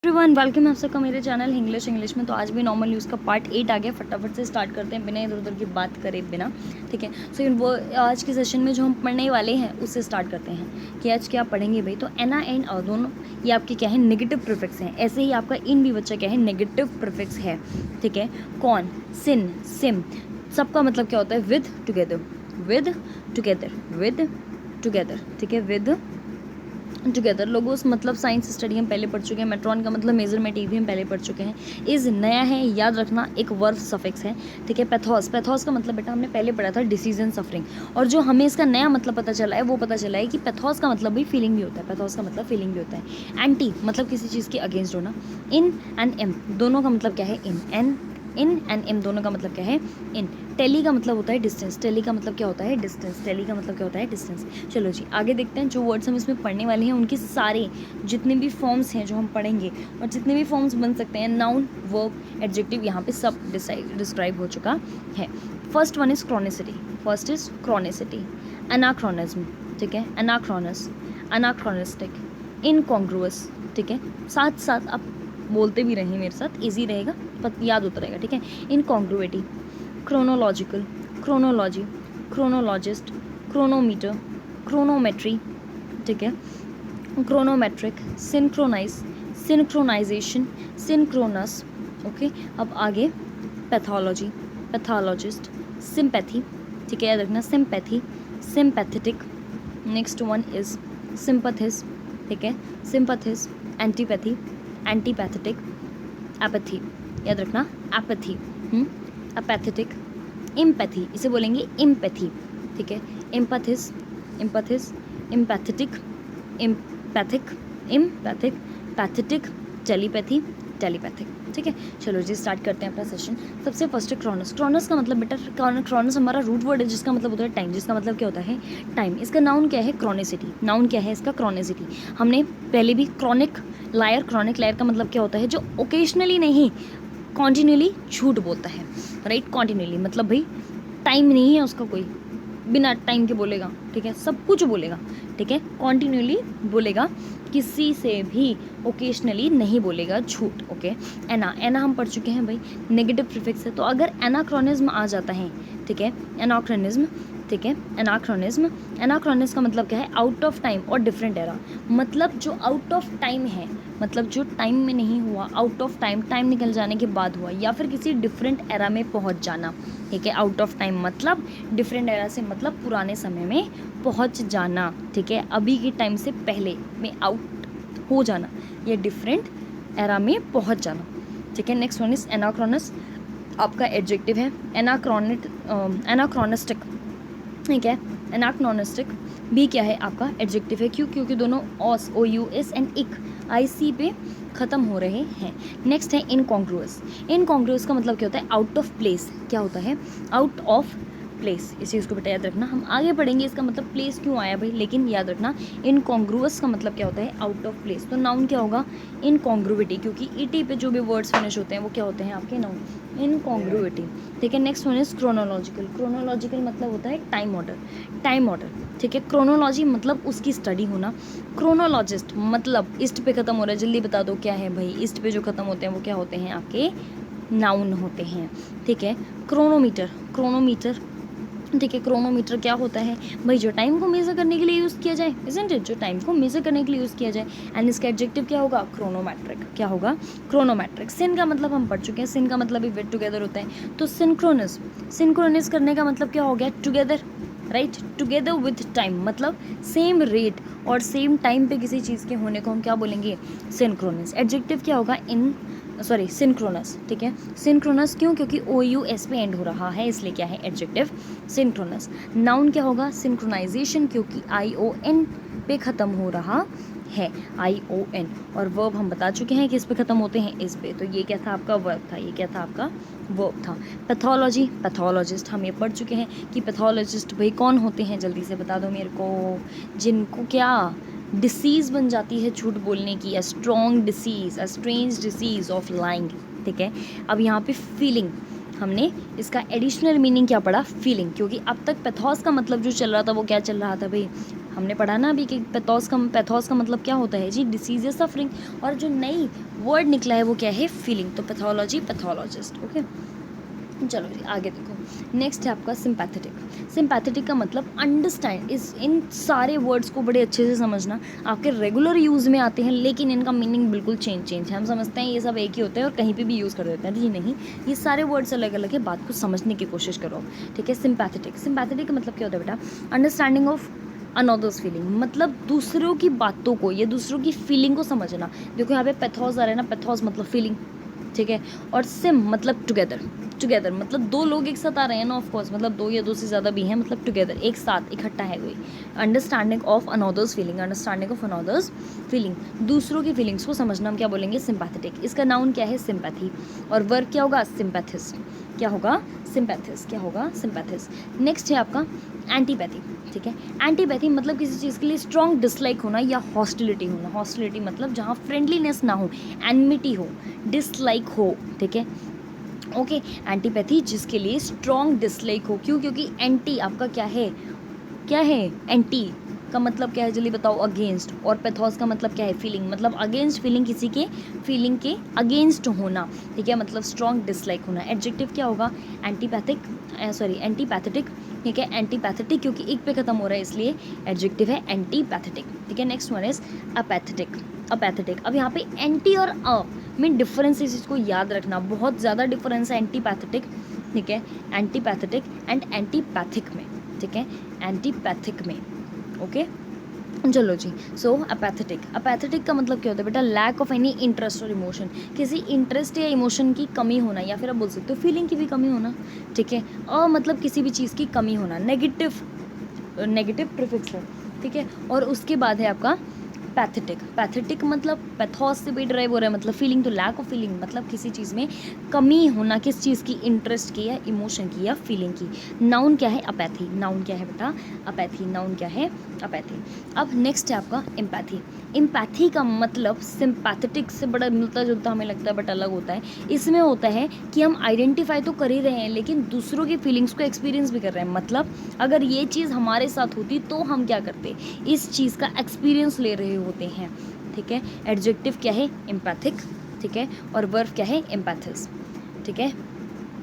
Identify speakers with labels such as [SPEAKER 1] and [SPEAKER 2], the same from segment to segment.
[SPEAKER 1] Everyone welcome आप सबका मेरे चैनल इंग्लिश में। तो आज भी नॉर्मल यूज़ का पार्ट 8 आ गया। फटाफट से स्टार्ट करते हैं बिना इधर उधर की बात करे बिना, ठीक है। सो वो आज के सेशन में जो हम पढ़ने वाले हैं उससे स्टार्ट करते हैं कि आज क्या पढ़ेंगे भाई। तो एना एंड अ दोनों ये आपके क्या है, नेगेटिव प्रीफिक्स हैं। ऐसे ही आपका इन भी बच्चा क्या है, नेगेटिव प्रीफिक्स है, ठीक है। कौन, सिन, सिम, सबका मतलब क्या होता है, with together, with together, with together, ठीक है, विद टुगेदर। लोगोस मतलब साइंस स्टडी हम पहले पढ़ चुके हैं। मेट्रॉन का मतलब मेजरमेंट भी हम पहले पढ़ चुके हैं। इज़ नया है, याद रखना, एक वर्ब सफिक्स है, ठीक है। पैथोस, पैथोस का मतलब बेटा हमने पहले पढ़ा था, डिसीज एंड सफरिंग। और जो हमें इसका नया मतलब पता चला है वो पता चला है कि पैथोस का मतलब भी फीलिंग भी होता है। पैथोस का मतलब फीलिंग भी होता है। एंटी मतलब किसी चीज़ के अगेंस्ट होना। इन एंड एम दोनों का मतलब क्या है, इन एंड एम दोनों का मतलब क्या है, इन। टेली का मतलब होता है डिस्टेंस, टेली का मतलब क्या होता है, डिस्टेंस, टेली का मतलब क्या होता है, डिस्टेंस। चलो जी आगे देखते हैं। जो वर्ड्स हम इसमें पढ़ने वाले हैं उनके सारे जितने भी फॉर्म्स हैं जो हम पढ़ेंगे और जितने भी फॉर्म्स बन सकते हैं, नाउन, वर्ब, एडजेक्टिव, यहाँ पे सब डिस्क्राइब हो चुका है। First one is chronicity, first is chronicity. Anachronism, ठीक है, एनाक्रोनस, एनाक्रोनिस्टिक, इनकॉन्ग्रुअस, ठीक है। साथ साथ आप बोलते भी रहें मेरे साथ, इजी रहेगा, याद होता रहेगा, ठीक है। Incongruity, chronological, chronology, chronologist, chronometer, chronometry, ठीक है, chronometric, synchronise, synchronisation, synchronous, okay. अब आगे पैथोलॉजी, पैथोलॉजिस्ट, सिंपैथी, ठीक है, याद रखना, sympathy, sympathetic. Next one is sympathies, ठीक है, सिंपैथिस, एंटीपैथी, एंटीपैथेटिक, एपैथी, याद रखना, एपैथी, अपैथेटिक, इम्पैथी, इसे बोलेंगे इम्पैथी, ठीक है। इम्पैथिस, इम्पैथिस, इम्पैथेटिक, इम्पैथिक, इम्पैथिक, पैथेटिक, टेलीपैथी, टेलीपैथिक, ठीक है। चलो जी स्टार्ट करते हैं अपना सेशन। सबसे फर्स्ट है क्रॉनस। क्रॉनस का मतलब बेटा, क्रॉनस हमारा रूट वर्ड है जिसका मतलब होता है टाइम, जिसका मतलब क्या होता है, टाइम। इसका नाउन क्या है, क्रॉनिसिटी, नाउन क्या है इसका, क्रॉनिसिटी। हमने पहले भी क्रॉनिक लायर, क्रॉनिक लायर का मतलब क्या होता है, जो ओकेजनली नहीं कॉन्टिन्यूली झूठ बोलता है, राइट। कॉन्टिन्यूली मतलब भाई टाइम नहीं है उसका कोई, बिना टाइम के बोलेगा, ठीक है, सब कुछ बोलेगा, ठीक है, कॉन्टिन्यूली बोलेगा, किसी से भी ओकेजनली नहीं बोलेगा झूठ, ओके। एना, एना हम पढ़ चुके हैं भाई, नेगेटिव प्रीफिक्स है। तो अगर एनाक्रोनिज्म आ जाता है, ठीक है, एनाक्रोनिज्म, ठीक है, एनाक्रोनिज्म, एनाक्रोनिज्म का मतलब क्या है, आउट ऑफ टाइम और डिफरेंट एरा। मतलब जो आउट ऑफ टाइम है, मतलब जो टाइम में नहीं हुआ, आउट ऑफ टाइम, टाइम निकल जाने के बाद हुआ, या फिर किसी डिफरेंट एरा में पहुंच जाना, ठीक है। आउट ऑफ टाइम मतलब डिफरेंट एरा से मतलब पुराने समय में पहुंच जाना, ठीक है, अभी के टाइम से पहले में आउट हो जाना, या डिफरेंट एरा में पहुंच जाना, ठीक है। नेक्स्ट वन इज एनाक्रोनस, आपका एडजेक्टिव है। एनाक्रोनिक, एनाक्रोनिस्टिक, ठीक है, एनाक्रोनिस्टिक भी क्या है आपका एडजेक्टिव है। क्यों, क्योंकि दोनों ऑस, ओ यू एस एंड इक, आई सी पे ख़त्म हो रहे हैं। नेक्स्ट है इनकॉन्ग्रुअस। इनकॉन्ग्रुअस का मतलब क्या होता है, आउट ऑफ प्लेस, क्या होता है, आउट ऑफ प्लेस। इस चीज़ को बेटा याद रखना, हम आगे पढ़ेंगे इसका मतलब प्लेस क्यों आया भाई, लेकिन याद रखना इनकॉन्ग्रुअस का मतलब क्या होता है, आउट ऑफ प्लेस। तो नाउन क्या होगा, इनकॉन्ग्रुइटी, क्योंकि ईटी पे जो भी वर्ड्स फिनिश होते हैं वो क्या होते हैं आपके, नाउन, इनकॉन्ग्रुइटी, ठीक है। Next one is chronological. Chronological मतलब होता है टाइम ऑर्डर, टाइम ऑर्डर, ठीक है। क्रोनोलॉजी मतलब उसकी स्टडी होना। क्रोनोलॉजिस्ट मतलब ईस्ट पे ख़त्म हो रहा है, जल्दी बता दो क्या है भाई, ईस्ट पे जो ख़त्म होते हैं वो क्या होते हैं आपके, नाउन होते हैं, ठीक है। क्रोनोमीटर, क्रोनोमीटर, ठीक है, क्रोनोमीटर क्या होता है भाई, जो टाइम को मेज़र करने के लिए यूज़ किया जाए, इजंट इट, जो टाइम को मेज़र करने के लिए यूज़ किया जाए। एंड इसका एडजेक्टिव क्या होगा, क्रोनोमेट्रिक, क्या होगा, क्रोनोमेट्रिक। सिन का मतलब हम पढ़ चुके हैं, सिन का मतलब भी विद टुगेदर होता है। तो सिंक्रोनस, सिंक्रोनस करने का मतलब क्या हो गया, together, right, together with time, मतलब सेम रेट और सेम टाइम पे किसी चीज़ के होने को हम क्या बोलेंगे, सिंक्रोनस। एडजेक्टिव क्या होगा, इन सॉरी सिंक्रोनस, ठीक है, सिंक्रोनस। क्यों, क्योंकि ओ यू एस पे एंड हो रहा है, इसलिए क्या है एडजेक्टिव सिंक्रोनस। नाउन क्या होगा, सिंक्रोनाइजेशन, क्योंकि आई ओ एन पे ख़त्म हो रहा है, आई ओ एन। और वर्ब हम बता चुके हैं कि इस पे ख़त्म होते हैं, इस पे। तो ये क्या था आपका वर्ब था, ये क्या था आपका वर्ब था। पैथोलॉजी, पैथोलॉजिस्ट हम ये पढ़ चुके हैं कि पैथोलॉजिस्ट भाई कौन होते हैं, जल्दी से बता दो मेरे को, जिनको क्या डिसीज़ बन जाती है झूठ बोलने की, a strong disease, a strange disease of lying, ठीक है। अब यहाँ पे फीलिंग, हमने इसका एडिशनल मीनिंग क्या पढ़ा, फीलिंग, क्योंकि अब तक पैथोस का मतलब जो चल रहा था वो क्या चल रहा था भाई, हमने पढ़ा ना अभी कि पैथोस का मतलब क्या होता है जी, डिसीज या सफरिंग, और जो नई वर्ड निकला है वो क्या है, फीलिंग। तो पैथोलॉजी, पैथोलॉजिस्ट। ओके, चलो जी आगे देखो। नेक्स्ट है आपका सिंपैथेटिक। सिंपैथेटिक का मतलब अंडरस्टैंड, इन सारे वर्ड्स को बड़े अच्छे से समझना, आपके रेगुलर यूज़ में आते हैं लेकिन इनका मीनिंग बिल्कुल चेंज है। हम समझते हैं ये सब एक ही होते हैं और कहीं पे भी यूज़ कर देते हैं, जी नहीं, ये सारे वर्ड्स अलग अलग है, बात को समझने की कोशिश करो, ठीक है। सिंपैथेटिक, सिंपैथेटिक का मतलब क्या होता है बेटा, अंडरस्टैंडिंग ऑफ अनदर्स फीलिंग, मतलब दूसरों की बातों को या दूसरों की फीलिंग को समझना। देखो यहाँ पे पैथोस आ रहा है ना, पैथोस मतलब फीलिंग, ठीक है। और सिम मतलब टुगेदर, टुगेदर मतलब दो लोग एक साथ आ रहे हैं ना, ऑफ कोर्स मतलब दो या दो से ज़्यादा भी हैं, मतलब टुगेदर, एक साथ, इकट्ठा है कोई। Understanding of another's feeling, understanding of another's feeling, दूसरों की फीलिंग्स को समझना, हम क्या बोलेंगे, सिंपैथेटिक। इसका नाउन क्या है, सिंपैथी, और वर्ब क्या होगा, सिंपैथिस्ट। क्या होगा, सिंपैथिस्ट। क्या होगा, सिंपैथिस्ट। नेक्स्ट है आपका एंटीपैथी, ठीक है। एंटीपैथी मतलब किसी चीज़ के लिए स्ट्रॉन्ग डिसलाइक होना या हॉस्टिलिटी होना। हॉस्टिलिटी मतलब जहाँ फ्रेंडलीनेस ना हो, एनमिटी हो, डिसलाइक हो, ठीक है। ओके, एंटीपैथी जिसके लिए स्ट्रॉन्ग डिसलाइक हो, क्यों, क्योंकि एंटी आपका क्या है, क्या है, एंटी का मतलब क्या है, जल्दी बताओ, अगेंस्ट। और पैथोस का मतलब क्या है, फीलिंग, मतलब अगेंस्ट फीलिंग, किसी के फीलिंग के अगेंस्ट होना, ठीक है, मतलब स्ट्रॉन्ग डिसलाइक होना। एडजेक्टिव क्या होगा, एंटीपैथिक, सॉरी एंटीपैथेटिक, ठीक है, एंटीपैथेटिक क्योंकि एक पे खत्म हो रहा है इसलिए एडजेक्टिव है एंटीपैथेटिक, ठीक है। Next one is apathetic. Apathetic, अब यहाँ पे एंटी और अ में डिफरेंस, इस चीज़ को याद रखना, बहुत ज़्यादा डिफरेंस है एंटीपैथेटिक, ठीक है, एंटीपैथेटिक एंड एंटीपैथिक में, ठीक है, एंटीपैथिक में। ओके, चलो जी। सो अपैथेटिक, अपैथेटिक का मतलब क्या होता है बेटा, लैक ऑफ एनी इंटरेस्ट और इमोशन, किसी इंटरेस्ट या इमोशन की कमी होना, या फिर आप बोल सकते हो फीलिंग की भी कमी होना, ठीक है। और मतलब किसी भी चीज़ की कमी होना, नेगेटिव, नेगेटिव प्रीफिक्स है, ठीक है। और उसके बाद है आपका पैथेटिक। पैथेटिक मतलब पैथोस से भी ड्राइव हो रहा है, मतलब फीलिंग, तो लैक ऑफ फीलिंग मतलब किसी चीज़ में कमी होना, किस चीज़ की, इंटरेस्ट की या इमोशन की या फीलिंग की। नाउन क्या है, अपैथी। नाउन क्या है बेटा, अपैथी। नाउन क्या है, अपैथी। अब नेक्स्ट है आपका एम्पैथी। एम्पैथी का मतलब सिंपैथेटिक से बड़ा मिलता जुलता हमें लगता है बट अलग होता है। इसमें होता है कि हम आइडेंटिफाई तो कर ही रहे हैं लेकिन दूसरों की फीलिंग्स को एक्सपीरियंस भी कर रहे हैं, मतलब अगर ये चीज़ हमारे साथ होती तो हम क्या करते, इस चीज़ का एक्सपीरियंस ले रहे होते हैं, ठीक है। एडजेक्टिव क्या है, एम्पैथिक, ठीक है, और वर्ब क्या है, एम्पैथिस, ठीक है।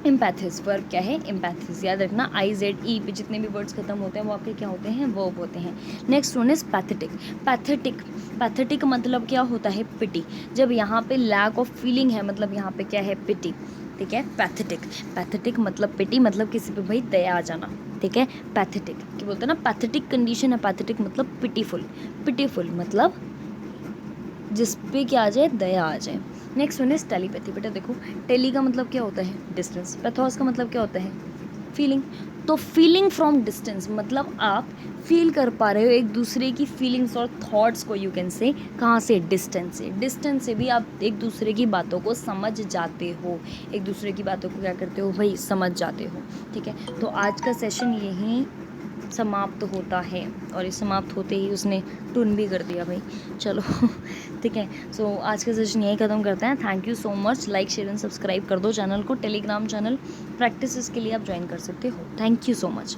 [SPEAKER 1] एम्पैथिस, वर्ब क्या है, एम्पैथिस। याद रखना IZE पे जितने भी वर्ड्स खत्म होते हैं वो आपके क्या होते हैं, वर्ब होते हैं। Next one is pathetic. Pathetic, pathetic मतलब क्या होता है, पिटी। जब यहाँ पे लैक ऑफ फीलिंग है मतलब यहाँ पे क्या है, पिटी, ठीक है। पैथेटिक, पैथेटिक मतलब पिटी, मतलब किसी पे भाई दया आ जाना, ठीक है। पैथेटिक क्या बोलते हैं ना, पैथेटिक कंडीशन है। पैथेटिक मतलब पिटीफुल, पिटीफुल मतलब जिस पे क्या आ जाए, दया आ जाए। Next one is telepathy. बेटा देखो, टेली का मतलब क्या होता है, डिस्टेंस। पैथोस का मतलब क्या होता है, फीलिंग। तो फीलिंग फ्रॉम डिस्टेंस मतलब आप फील कर पा रहे हो एक दूसरे की फीलिंग्स और थॉट्स को, यू कैन से, कहाँ से, डिस्टेंस से। डिस्टेंस से भी आप एक दूसरे की बातों को समझ जाते हो, एक दूसरे की बातों को क्या करते हो भाई, समझ जाते हो, ठीक है। तो आज का सेशन यहीं समाप्त होता है, और इस समाप्त होते ही उसने टून भी कर दिया भाई, चलो ठीक है। सो आज का सेशन यहीं ख़त्म करते हैं। Thank you so much. Like share and subscribe कर दो चैनल को। टेलीग्राम चैनल प्रैक्टिस के लिए आप ज्वाइन कर सकते हो। Thank you so much.